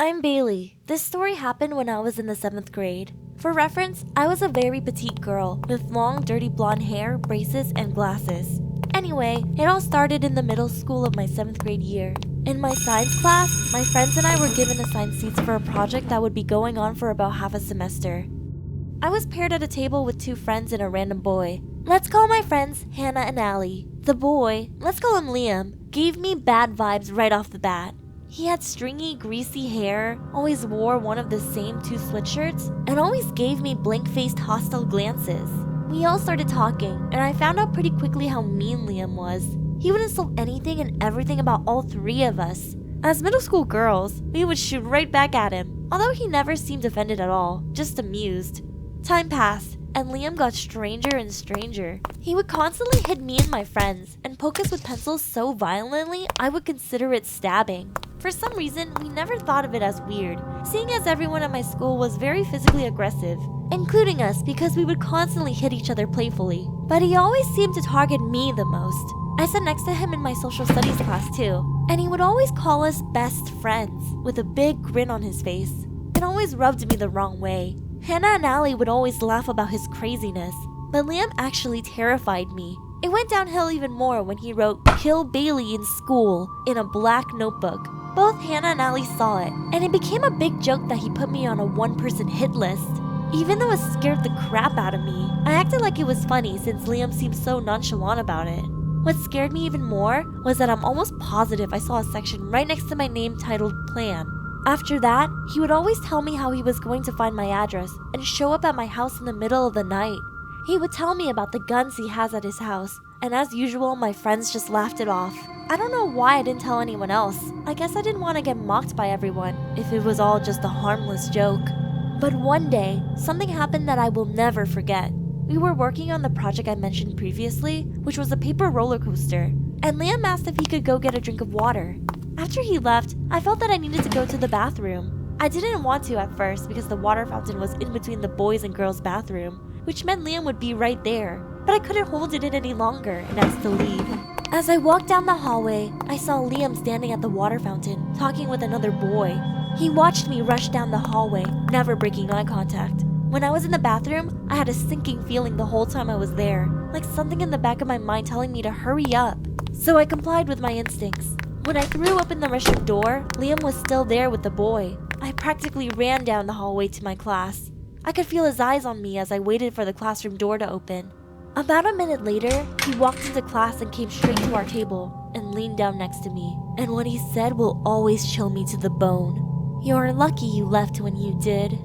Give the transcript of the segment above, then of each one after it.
I'm Bailey. This story happened when I was in the 7th grade. For reference, I was a very petite girl with long, dirty blonde hair, braces, and glasses. Anyway, it all started in the middle school of my 7th grade year. In my science class, my friends and I were given assigned seats for a project that would be going on for about half a semester. I was paired at a table with 2 friends and a random boy. Let's call my friends Hannah and Allie. The boy, let's call him Liam, gave me bad vibes right off the bat. He had stringy, greasy hair, always wore one of the same 2 sweatshirts, and always gave me blank-faced hostile glances. We all started talking, and I found out pretty quickly how mean Liam was. He would insult anything and everything about all 3 of us. As middle school girls, we would shoot right back at him, although he never seemed offended at all, just amused. Time passed, and Liam got stranger and stranger. He would constantly hit me and my friends, and poke us with pencils so violently I would consider it stabbing. For some reason, we never thought of it as weird, seeing as everyone at my school was very physically aggressive, including us because we would constantly hit each other playfully. But he always seemed to target me the most. I sat next to him in my social studies class too, and he would always call us best friends, with a big grin on his face. It always rubbed me the wrong way. Hannah and Allie would always laugh about his craziness, but Liam actually terrified me. It went downhill even more when he wrote "Kill Bailey in school" in a black notebook. Both Hannah and Allie saw it, and it became a big joke that he put me on a 1-person hit list. Even though it scared the crap out of me, I acted like it was funny since Liam seemed so nonchalant about it. What scared me even more was that I'm almost positive I saw a section right next to my name titled Plan. After that, he would always tell me how he was going to find my address and show up at my house in the middle of the night. He would tell me about the guns he has at his house, and as usual, my friends just laughed it off. I don't know why I didn't tell anyone else. I guess I didn't want to get mocked by everyone if it was all just a harmless joke. But one day, something happened that I will never forget. We were working on the project I mentioned previously, which was a paper roller coaster, and Liam asked if he could go get a drink of water. After he left, I felt that I needed to go to the bathroom. I didn't want to at first because the water fountain was in between the boys' and girls' bathroom, which meant Liam would be right there. But I couldn't hold it in any longer and asked to leave. As I walked down the hallway, I saw Liam standing at the water fountain, talking with another boy. He watched me rush down the hallway, never breaking eye contact. When I was in the bathroom, I had a sinking feeling the whole time I was there, like something in the back of my mind telling me to hurry up. So I complied with my instincts. When I threw open the restroom door, Liam was still there with the boy. I practically ran down the hallway to my class. I could feel his eyes on me as I waited for the classroom door to open. About a minute later, he walked into class and came straight to our table and leaned down next to me. And what he said will always chill me to the bone. "You're lucky you left when you did."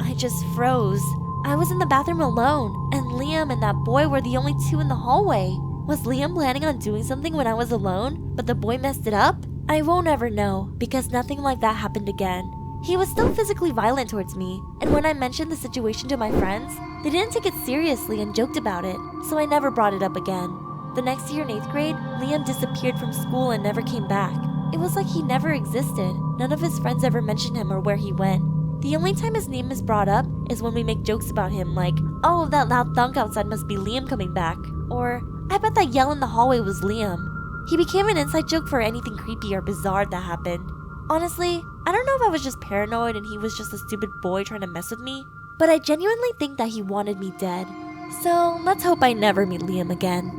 I just froze. I was in the bathroom alone, and Liam and that boy were the only 2 in the hallway. Was Liam planning on doing something when I was alone, but the boy messed it up? I won't ever know, because nothing like that happened again. He was still physically violent towards me, and when I mentioned the situation to my friends, they didn't take it seriously and joked about it, so I never brought it up again. The next year in 8th grade, Liam disappeared from school and never came back. It was like he never existed. None of his friends ever mentioned him or where he went. The only time his name is brought up is when we make jokes about him, like, "Oh, that loud thunk outside must be Liam coming back," or, "I bet that yell in the hallway was Liam." He became an inside joke for anything creepy or bizarre that happened. Honestly, I don't know if I was just paranoid and he was just a stupid boy trying to mess with me, but I genuinely think that he wanted me dead. So let's hope I never meet Liam again.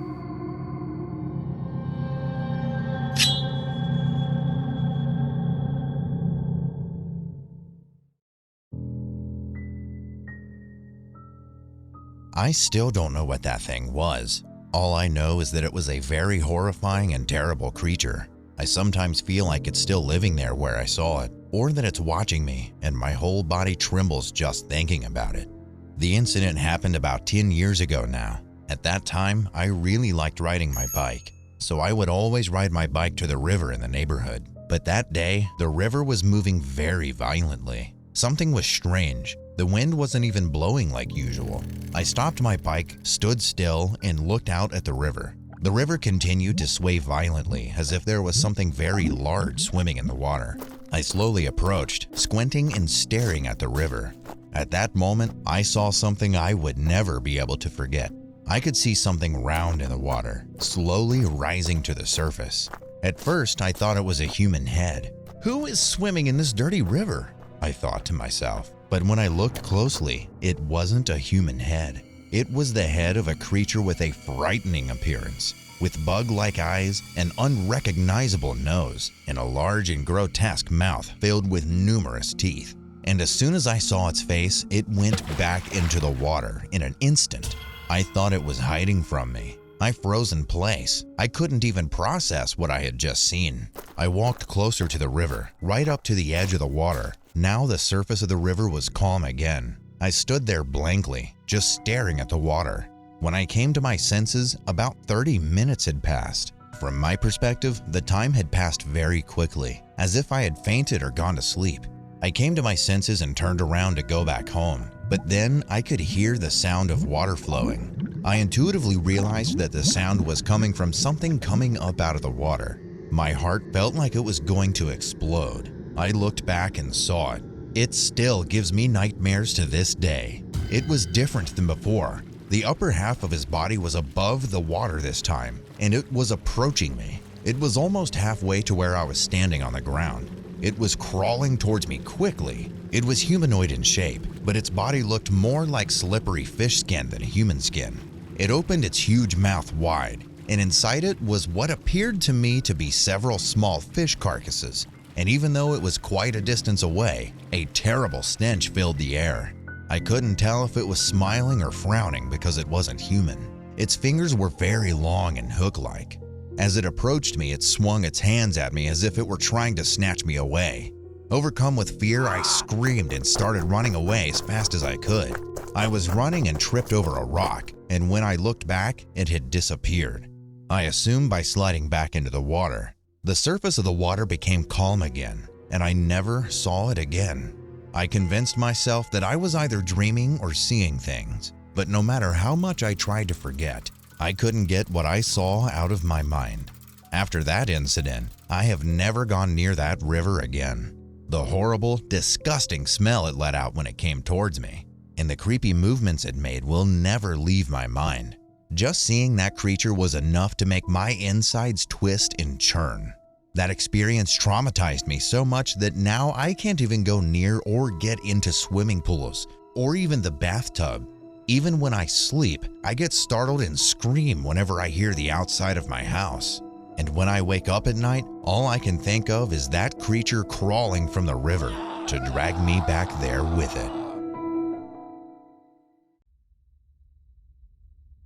I still don't know what that thing was. All I know is that it was a very horrifying and terrible creature. I sometimes feel like it's still living there where I saw it, or that it's watching me, and my whole body trembles just thinking about it. The incident happened about 10 years ago now. At that time, I really liked riding my bike, so I would always ride my bike to the river in the neighborhood. But that day, the river was moving very violently. Something was strange. The wind wasn't even blowing like usual. I stopped my bike, stood still, and looked out at the river. The river continued to sway violently as if there was something very large swimming in the water. I slowly approached, squinting and staring at the river. At that moment, I saw something I would never be able to forget. I could see something round in the water, slowly rising to the surface. At first, I thought it was a human head. Who is swimming in this dirty river? I thought to myself. But when I looked closely, it wasn't a human head. It was the head of a creature with a frightening appearance, with bug-like eyes, an unrecognizable nose, and a large and grotesque mouth filled with numerous teeth. And as soon as I saw its face, it went back into the water in an instant. I thought it was hiding from me. I froze in place. I couldn't even process what I had just seen. I walked closer to the river, right up to the edge of the water. Now the surface of the river was calm again. I stood there blankly, just staring at the water. When I came to my senses, about 30 minutes had passed. From my perspective, the time had passed very quickly, as if I had fainted or gone to sleep. I came to my senses and turned around to go back home, but then I could hear the sound of water flowing. I intuitively realized that the sound was coming from something coming up out of the water. My heart felt like it was going to explode. I looked back and saw it. It still gives me nightmares to this day. It was different than before. The upper half of his body was above the water this time, and it was approaching me. It was almost halfway to where I was standing on the ground. It was crawling towards me quickly. It was humanoid in shape, but its body looked more like slippery fish skin than human skin. It opened its huge mouth wide, and inside it was what appeared to me to be several small fish carcasses. And even though it was quite a distance away, a terrible stench filled the air. I couldn't tell if it was smiling or frowning because it wasn't human. Its fingers were very long and hook-like. As it approached me, it swung its hands at me as if it were trying to snatch me away. Overcome with fear, I screamed and started running away as fast as I could. I was running and tripped over a rock, and when I looked back, it had disappeared. I assumed by sliding back into the water. The surface of the water became calm again, and I never saw it again. I convinced myself that I was either dreaming or seeing things, but no matter how much I tried to forget, I couldn't get what I saw out of my mind. After that incident, I have never gone near that river again. The horrible, disgusting smell it let out when it came towards me, and the creepy movements it made will never leave my mind. Just seeing that creature was enough to make my insides twist and churn. That experience traumatized me so much that now I can't even go near or get into swimming pools, or even the bathtub. Even when I sleep, I get startled and scream whenever I hear the outside of my house. And when I wake up at night, all I can think of is that creature crawling from the river to drag me back there with it.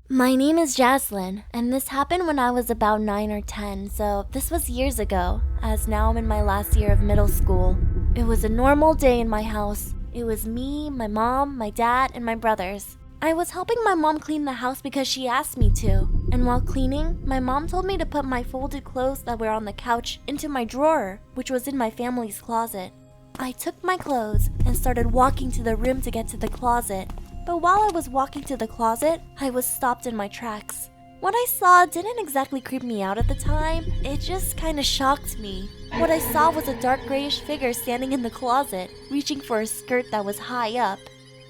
My name is Jaslyn, and this happened when I was about 9 or 10, so this was years ago, as now I'm in my last year of middle school. It was a normal day in my house. It was me, my mom, my dad, and my brothers. I was helping my mom clean the house because she asked me to, and while cleaning, my mom told me to put my folded clothes that were on the couch into my drawer, which was in my family's closet. I took my clothes and started walking to the room to get to the closet. But while I was walking to the closet, I was stopped in my tracks. What I saw didn't exactly creep me out at the time, it just kinda shocked me. What I saw was a dark grayish figure standing in the closet, reaching for a skirt that was high up.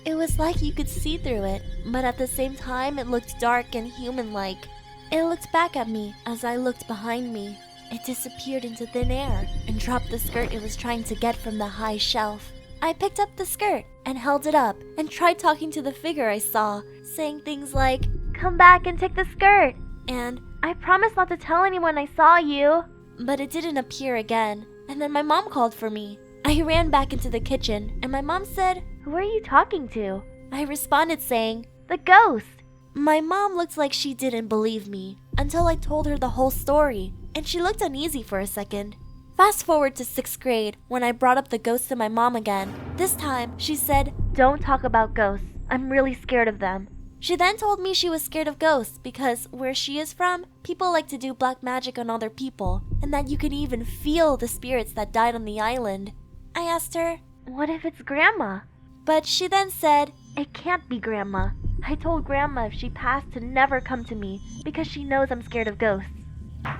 It was like you could see through it, but at the same time it looked dark and human-like. It looked back at me as I looked behind me. It disappeared into thin air and dropped the skirt it was trying to get from the high shelf. I picked up the skirt and held it up and tried talking to the figure I saw, saying things like, "Come back and take the skirt," and "I promise not to tell anyone I saw you." But it didn't appear again, and then my mom called for me. I ran back into the kitchen, and my mom said, "Who are you talking to?" I responded saying, "The ghost." My mom looked like she didn't believe me until I told her the whole story, and she looked uneasy for a second. Fast forward to 6th grade, when I brought up the ghost to my mom again. This time, she said, "Don't talk about ghosts. I'm really scared of them." She then told me she was scared of ghosts because where she is from, people like to do black magic on other people, and that you can even feel the spirits that died on the island. I asked her, "What if it's Grandma?" But she then said, "It can't be Grandma. I told Grandma if she passed to never come to me because she knows I'm scared of ghosts."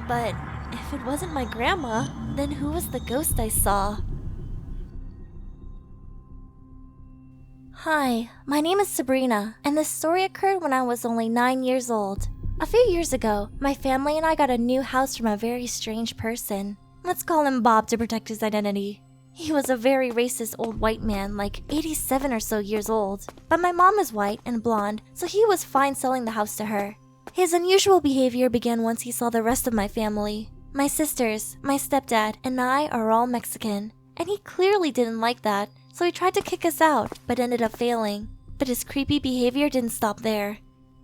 But if it wasn't my grandma, then who was the ghost I saw? Hi, my name is Sabina, and this story occurred when I was only 9 years old. A few years ago, my family and I got a new house from a very strange person. Let's call him Bob to protect his identity. He was a very racist old white man, like 87 or so years old. But my mom is white and blonde, so he was fine selling the house to her. His unusual behavior began once he saw the rest of my family. My sisters, my stepdad, and I are all Mexican. And he clearly didn't like that, so he tried to kick us out, but ended up failing. But his creepy behavior didn't stop there.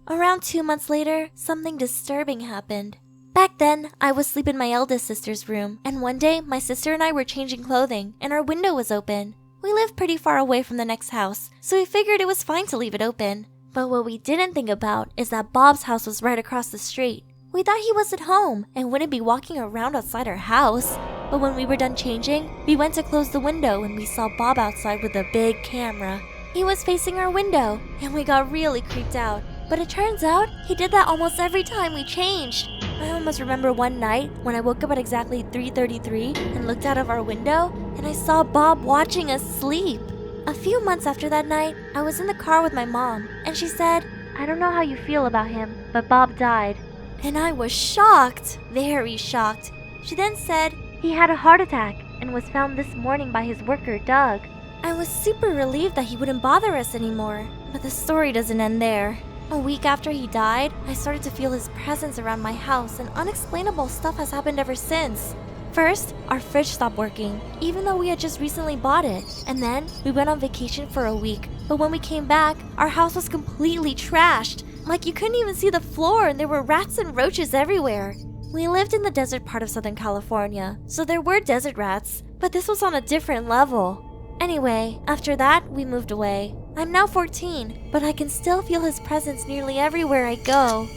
Around 2 months later, something disturbing happened. Back then, I was asleep in my eldest sister's room, and one day, my sister and I were changing clothing, and our window was open. We lived pretty far away from the next house, so we figured it was fine to leave it open. But what we didn't think about is that Bob's house was right across the street. We thought he was at home and wouldn't be walking around outside our house. But when we were done changing, we went to close the window and we saw Bob outside with a big camera. He was facing our window, and we got really creeped out. But it turns out, he did that almost every time we changed. I almost remember one night when I woke up at exactly 3:33 and looked out of our window, and I saw Bob watching us sleep. A few months after that night, I was in the car with my mom, and she said, "I don't know how you feel about him, but Bob died." And I was shocked, very shocked. She then said, "He had a heart attack and was found this morning by his worker, Doug." I was super relieved that he wouldn't bother us anymore, but the story doesn't end there. A week after he died, I started to feel his presence around my house, and unexplainable stuff has happened ever since. First, our fridge stopped working, even though we had just recently bought it. And then, we went on vacation for a week. But when we came back, our house was completely trashed. Like you couldn't even see the floor, and there were rats and roaches everywhere. We lived in the desert part of Southern California, so there were desert rats, but this was on a different level. Anyway, after that, we moved away. I'm now 14, but I can still feel his presence nearly everywhere I go.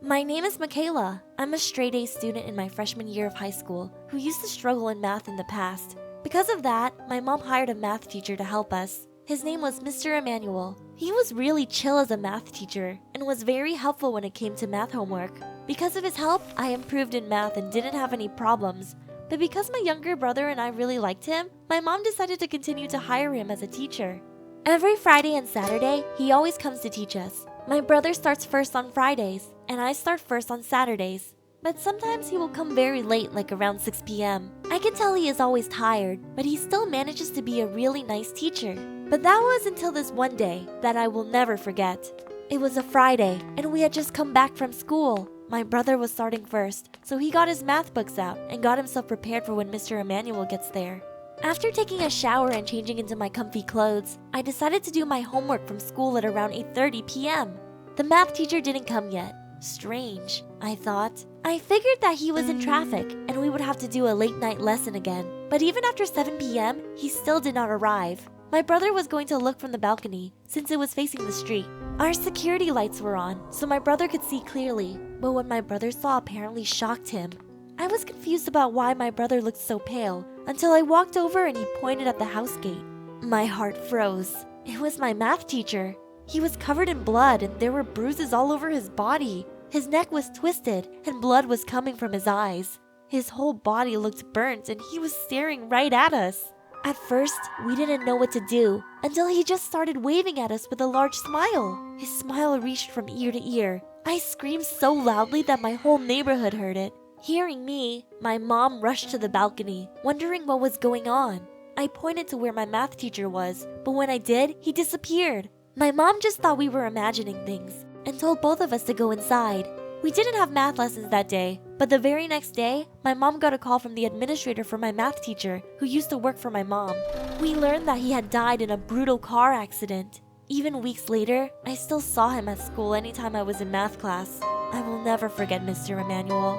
My name is Makayla. I'm a straight-A student in my freshman year of high school who used to struggle in math in the past. Because of that, my mom hired a math teacher to help us. His name was Mr. Emmanuel. He was really chill as a math teacher and was very helpful when it came to math homework. Because of his help, I improved in math and didn't have any problems. But because my younger brother and I really liked him, my mom decided to continue to hire him as a teacher. Every Friday and Saturday, he always comes to teach us. My brother starts first on Fridays, and I start first on Saturdays. But sometimes he will come very late, like around 6 p.m. I can tell he is always tired, but he still manages to be a really nice teacher. But that was until this one day that I will never forget. It was a Friday, and we had just come back from school. My brother was starting first, so he got his math books out and got himself prepared for when Mr. Emmanuel gets there. After taking a shower and changing into my comfy clothes, I decided to do my homework from school at around 8:30 p.m. The math teacher didn't come yet. Strange, I thought. I figured that he was in traffic and we would have to do a late night lesson again. But even after 7 p.m., he still did not arrive. My brother was going to look from the balcony since it was facing the street. Our security lights were on, so my brother could see clearly. But what my brother saw apparently shocked him. I was confused about why my brother looked so pale until I walked over and he pointed at the house gate. My heart froze. It was my math teacher. He was covered in blood and there were bruises all over his body. His neck was twisted and blood was coming from his eyes. His whole body looked burnt and he was staring right at us. At first, we didn't know what to do until he just started waving at us with a large smile. His smile reached from ear to ear. I screamed so loudly that my whole neighborhood heard it. Hearing me, my mom rushed to the balcony, wondering what was going on. I pointed to where my math teacher was, but when I did, he disappeared. My mom just thought we were imagining things and told both of us to go inside. We didn't have math lessons that day, but the very next day, my mom got a call from the administrator for my math teacher, who used to work for my mom. We learned that he had died in a brutal car accident. Even weeks later, I still saw him at school anytime I was in math class. I will never forget Mr. Emmanuel.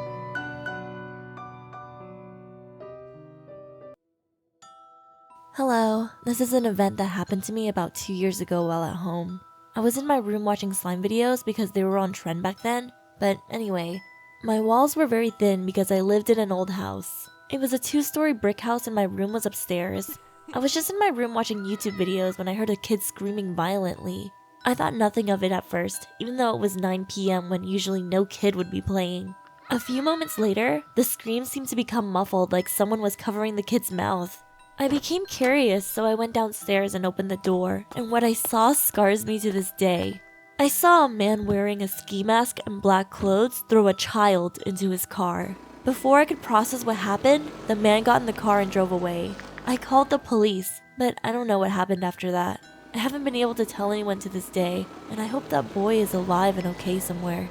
Hello, this is an event that happened to me about 2 years ago while at home. I was in my room watching slime videos because they were on trend back then. But anyway, my walls were very thin because I lived in an old house. It was a 2-story brick house and my room was upstairs. I was just in my room watching YouTube videos when I heard a kid screaming violently. I thought nothing of it at first, even though it was 9 p.m. when usually no kid would be playing. A few moments later, the scream seemed to become muffled like someone was covering the kid's mouth. I became curious, so I went downstairs and opened the door, and what I saw scars me to this day. I saw a man wearing a ski mask and black clothes throw a child into his car. Before I could process what happened, the man got in the car and drove away. I called the police, but I don't know what happened after that. I haven't been able to tell anyone to this day, and I hope that boy is alive and okay somewhere.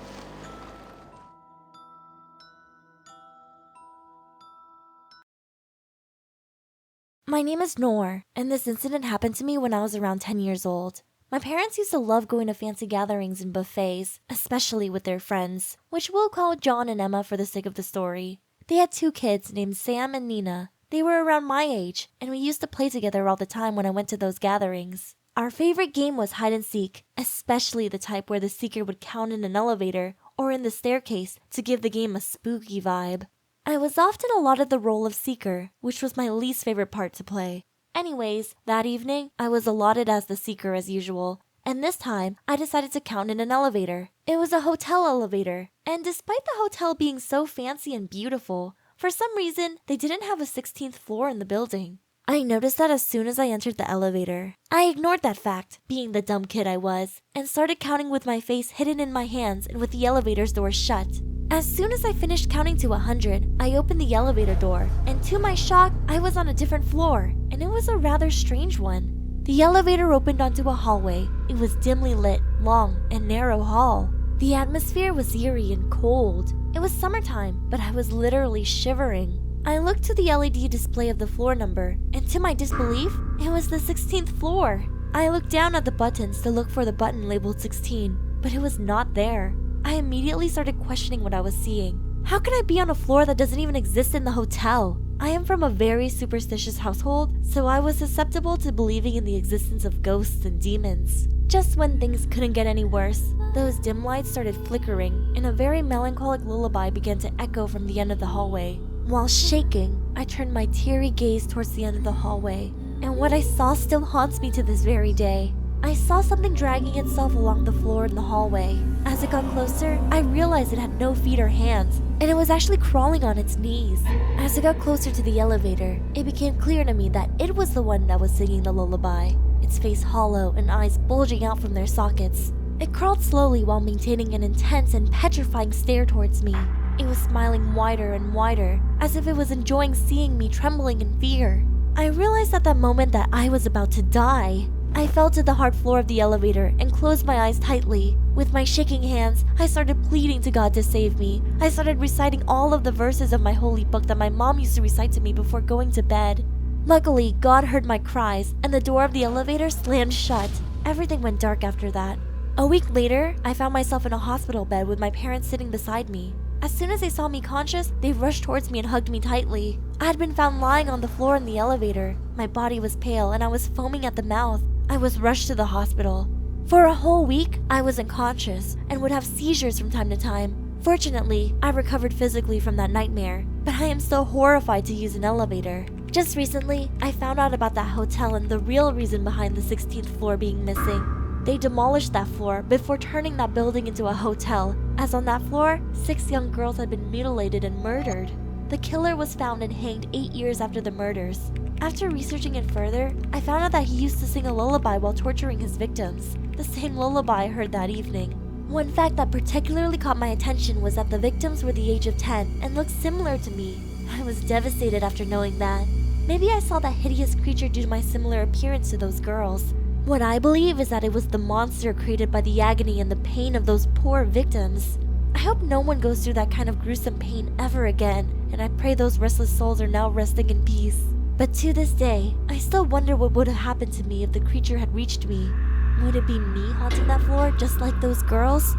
My name is Noor, and this incident happened to me when I was around 10 years old. My parents used to love going to fancy gatherings and buffets, especially with their friends, which we'll call John and Emma for the sake of the story. They had 2 kids named Sam and Nina. They were around my age, and we used to play together all the time when I went to those gatherings. Our favorite game was hide and seek, especially the type where the seeker would count in an elevator or in the staircase to give the game a spooky vibe. I was often allotted the role of seeker, which was my least favorite part to play. Anyways, that evening, I was allotted as the seeker as usual, and this time, I decided to count in an elevator. It was a hotel elevator, and despite the hotel being so fancy and beautiful, for some reason, they didn't have a 16th floor in the building. I noticed that as soon as I entered the elevator. I ignored that fact, being the dumb kid I was, and started counting with my face hidden in my hands and with the elevator's door shut. As soon as I finished counting to 100, I opened the elevator door, and to my shock, I was on a different floor, and it was a rather strange one. The elevator opened onto a hallway. It was dimly lit, long, and narrow hall. The atmosphere was eerie and cold. It was summertime, but I was literally shivering. I looked to the LED display of the floor number, and to my disbelief, it was the 16th floor. I looked down at the buttons to look for the button labeled 16, but it was not there. I immediately started questioning what I was seeing. How can I be on a floor that doesn't even exist in the hotel? I am from a very superstitious household, so I was susceptible to believing in the existence of ghosts and demons. Just when things couldn't get any worse, those dim lights started flickering, and a very melancholic lullaby began to echo from the end of the hallway. While shaking, I turned my teary gaze towards the end of the hallway, and what I saw still haunts me to this very day. I saw something dragging itself along the floor in the hallway. As it got closer, I realized it had no feet or hands, and it was actually crawling on its knees. As it got closer to the elevator, it became clear to me that it was the one that was singing the lullaby, its face hollow and eyes bulging out from their sockets. It crawled slowly while maintaining an intense and petrifying stare towards me. It was smiling wider and wider, as if it was enjoying seeing me trembling in fear. I realized at that moment that I was about to die. I fell to the hard floor of the elevator and closed my eyes tightly. With my shaking hands, I started pleading to God to save me. I started reciting all of the verses of my holy book that my mom used to recite to me before going to bed. Luckily, God heard my cries, and the door of the elevator slammed shut. Everything went dark after that. A week later, I found myself in a hospital bed with my parents sitting beside me. As soon as they saw me conscious, they rushed towards me and hugged me tightly. I had been found lying on the floor in the elevator. My body was pale and I was foaming at the mouth. I was rushed to the hospital. For a whole week, I was unconscious and would have seizures from time to time. Fortunately, I recovered physically from that nightmare, but I am still horrified to use an elevator. Just recently, I found out about that hotel and the real reason behind the 16th floor being missing. They demolished that floor before turning that building into a hotel, as on that floor, 6 young girls had been mutilated and murdered. The killer was found and hanged 8 years after the murders. After researching it further, I found out that he used to sing a lullaby while torturing his victims, the same lullaby I heard that evening. One fact that particularly caught my attention was that the victims were the age of 10 and looked similar to me. I was devastated after knowing that. Maybe I saw that hideous creature due to my similar appearance to those girls. What I believe is that it was the monster created by the agony and the pain of those poor victims. I hope no one goes through that kind of gruesome pain ever again, and I pray those restless souls are now resting in peace. But to this day, I still wonder what would have happened to me if the creature had reached me. Would it be me haunting that floor just like those girls?